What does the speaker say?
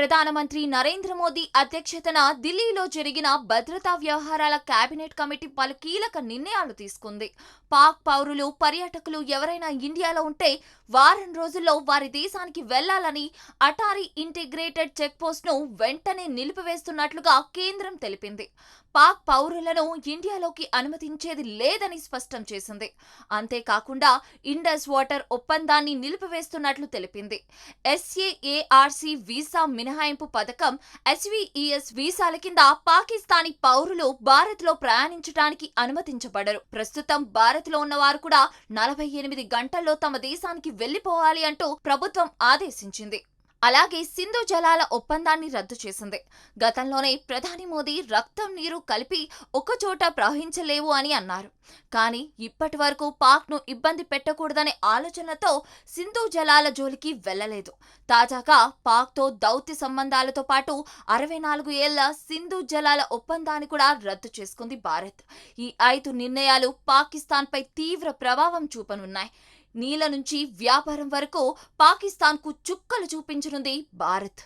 ప్రధానమంత్రి నరేంద్ర మోదీ అధ్యక్షతన ఢిల్లీలో జరిగిన భద్రతా వ్యవహారాల కేబినెట్ కమిటీ పలు కీలక నిర్ణయాలు తీసుకుంది. పాక్ పౌరులు, పర్యాటకులు ఎవరైనా ఇండియాలో ఉంటే వారం రోజుల్లో వారి దేశానికి వెళ్లాలని అటారీ ఇంటిగ్రేటెడ్ చెక్పోస్ట్ను వెంటనే నిలిపివేస్తున్నట్లుగా కేంద్రం తెలిపింది. పాక్ పౌరులను ఇండియాలోకి అనుమతించేది లేదని స్పష్టం చేసింది. అంతేకాకుండా ఇండస్ వాటర్ ఒప్పందాన్ని నిలిపివేస్తున్నట్లు తెలిపింది. SAARC వీసా మినహాయింపు పథకం HVES వీసాల కింద పాకిస్తానీ పౌరులు భారత్లో ప్రయాణించడానికి అనుమతించబడరు. ప్రస్తుతం భారత్లో ఉన్న వారు కూడా 48 గంటల్లో తమ దేశానికి వెళ్లిపోవాలి అంటూ ప్రభుత్వం ఆదేశించింది. అలాగే సింధు జలాల ఒప్పందాన్ని రద్దు చేసింది. గతంలోనే ప్రధాని మోదీ రక్తం, నీరు కలిపి ఒకచోట ప్రవహించలేవు అని అన్నారు. కానీ ఇప్పటి వరకు పాక్ను ఇబ్బంది పెట్టకూడదనే ఆలోచనతో సింధు జలాల జోలికి వెళ్లలేదు. తాజాగా పాక్తో దౌత్య సంబంధాలతో పాటు 64 ఏళ్ల సింధు జలాల ఒప్పందాన్ని కూడా రద్దు చేసుకుంది భారత్. ఈ 5 నిర్ణయాలు పాకిస్తాన్పై తీవ్ర ప్రభావం చూపనున్నాయి. నీళ్ల నుంచి వ్యాపారం వరకు పాకిస్తాన్కు చుక్కలు చూపించనుంది భారత్.